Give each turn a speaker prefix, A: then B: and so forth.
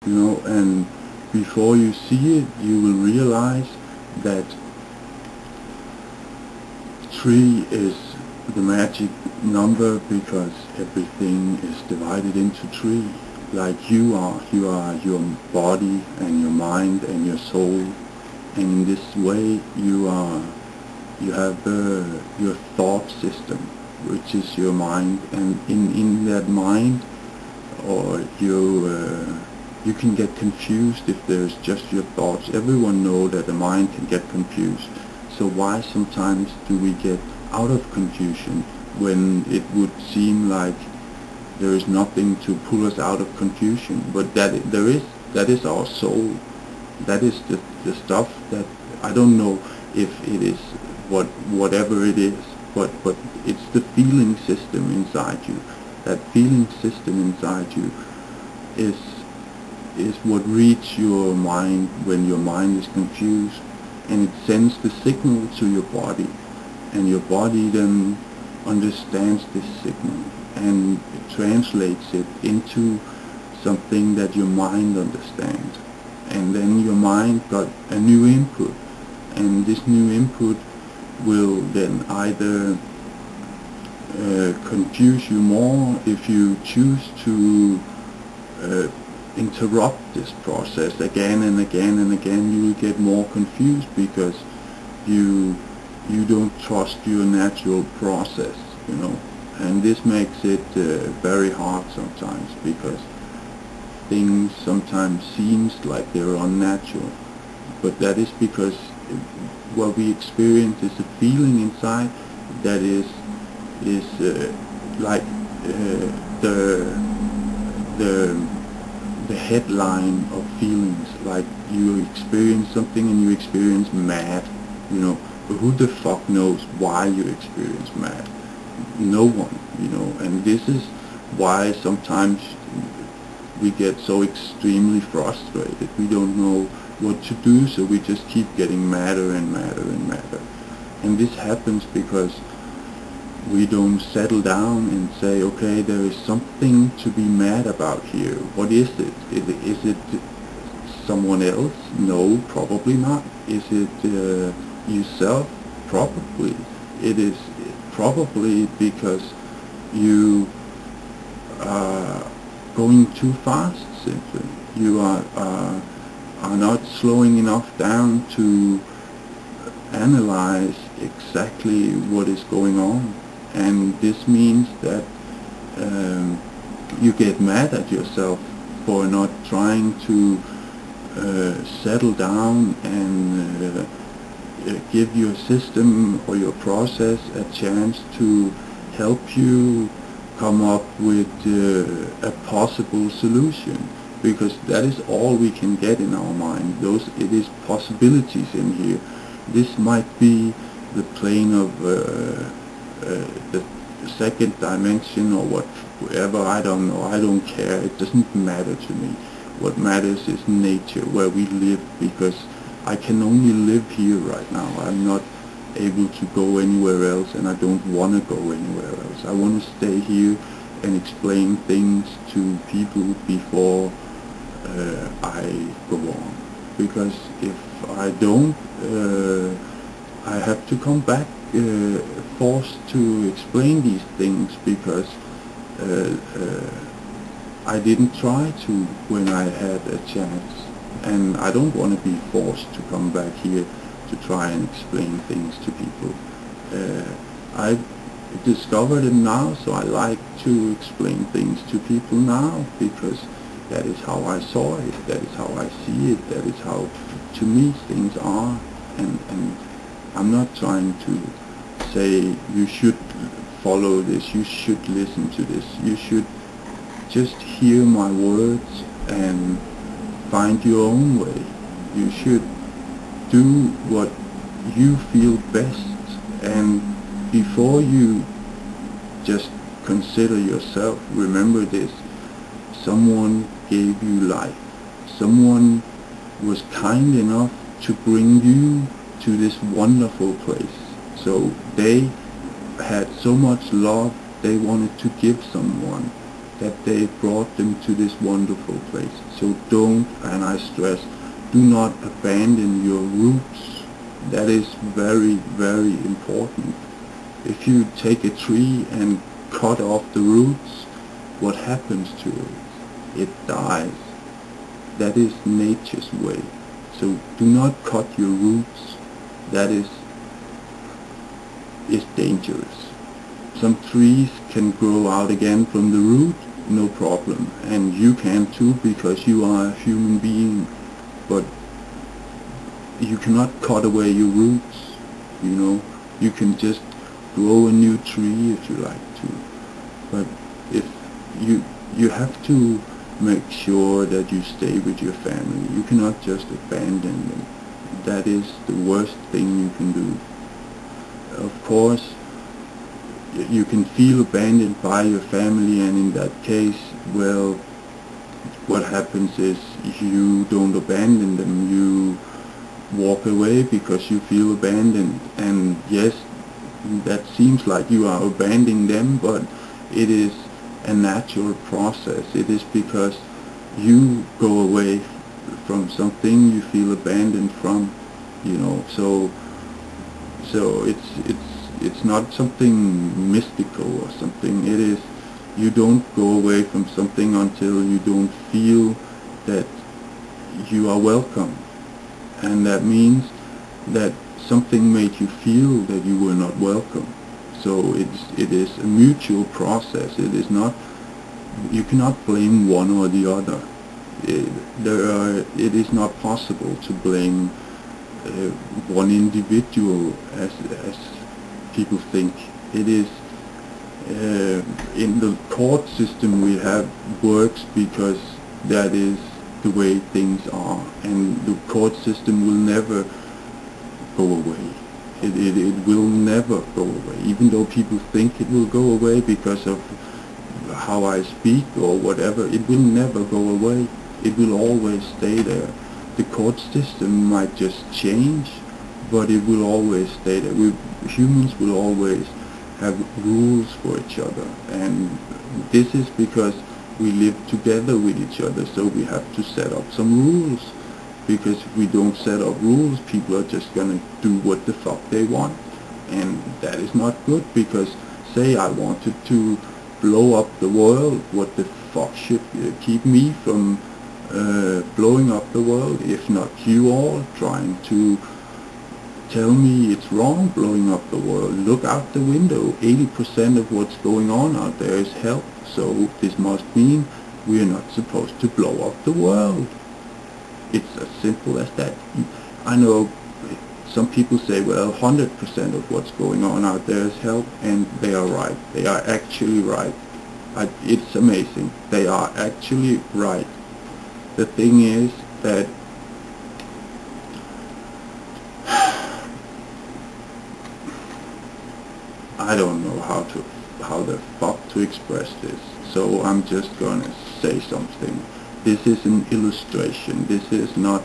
A: and before you see it, you will realize that 3 is the magic number because everything is divided into 3. Like you are your body and your mind and your soul, and in this way you have your thought system, which is your mind, and in that mind, or you can get confused if there's just your thoughts. Everyone knows that the mind can get confused. So why sometimes do we get out of confusion when it would seem like there is nothing to pull us out of confusion? But that is our soul. That is the stuff that I don't know if it is whatever it is, but it's the feeling system inside you. That feeling system inside you is what reads your mind when your mind is confused, and it sends the signal to your body, and your body then understands this signal and translates it into something that your mind understands, and then your mind got a new input, and this new input will then either confuse you more. If you choose to interrupt this process again and again and again, you will get more confused because you don't trust your natural process, and this makes it very hard sometimes, because things sometimes seems like they're unnatural, but that is because what we experience is a feeling inside that is like the headline of feelings. Like you experience something and you experience mad, but who the fuck knows why you experience mad? No one, and this is why sometimes we get so extremely frustrated. We don't know what to do, so we just keep getting madder and madder and madder. And this happens because we don't settle down and say, okay, there is something to be mad about here. What is it? Is it someone else? No, probably not. Is it yourself? Probably. It is probably because you are going too fast, simply. You are not slowing enough down to analyze exactly what is going on. And this means that you get mad at yourself for not trying to settle down and give your system or your process a chance to help you come up with a possible solution, because that is all we can get in our mind. It is possibilities in here. This might be the plane of the second dimension or whatever, I don't know, I don't care, it doesn't matter to me. What matters is nature, where we live, because I can only live here right now. I'm not able to go anywhere else, and I don't want to go anywhere else. I want to stay here and explain things to people before I go on, because if I don't, I have to come back forced to explain these things, because I didn't try to when I had a chance, and I don't want to be forced to come back here to try and explain things to people. I discovered it now, so I like to explain things to people now, because that is how I saw it, that is how I see it, that is how, to me, things are. And I'm not trying to say you should follow this, you should listen to this. You should just hear my words and find your own way. You should do what you feel best, and before you just consider yourself, remember this: someone gave you life. Someone was kind enough to bring you to this wonderful place. So they had so much love, they wanted to give someone. that they brought them to this wonderful place. So don't, and I stress, do not abandon your roots. That is very, very important. If you take a tree and cut off the roots, what happens to it? It dies. That is nature's way. So do not cut your roots. That is dangerous. Some trees can grow out again from the root, no problem. And you can too, because you are a human being. But you cannot cut away your roots, you know. You can just grow a new tree if you like to. But if you have to make sure that you stay with your family. You cannot just abandon them. That is the worst thing you can do. Of course, you can feel abandoned by your family, and in that case, well, what happens is you don't abandon them, you walk away because you feel abandoned. And yes, that seems like you are abandoning them, but it is a natural process. It is because you go away from something you feel abandoned from, you know. So it's not something mystical or something. It is, you don't go away from something until you don't feel that you are welcome, and that means that something made you feel that you were not welcome. So it is a mutual process. It is not, you cannot blame one or the other. It is not possible to blame one individual as people think. It is in the court system we have works because that is the way things are, and the court system will never go away. It will never go away, even though people think it will go away because of how I speak or whatever. It will never go away. It will always stay there. The court system might just change, but it will always stay there. Humans will always have rules for each other, and this is because we live together with each other, so we have to set up some rules. Because if we don't set up rules, people are just gonna do what the fuck they want, and that is not good. Because say I wanted to blow up the world, what the fuck should keep me from blowing up the world, if not you all trying to tell me it's wrong blowing up the world? Look out the window. 80% of what's going on out there is hell. So this must mean we are not supposed to blow up the world. It's as simple as that. I know some people say, well, 100% of what's going on out there is hell, and they are right. They are actually right. It's amazing. They are actually right. The thing is that I don't know how the fuck to express this, so I'm just gonna say something. This is an illustration. This is not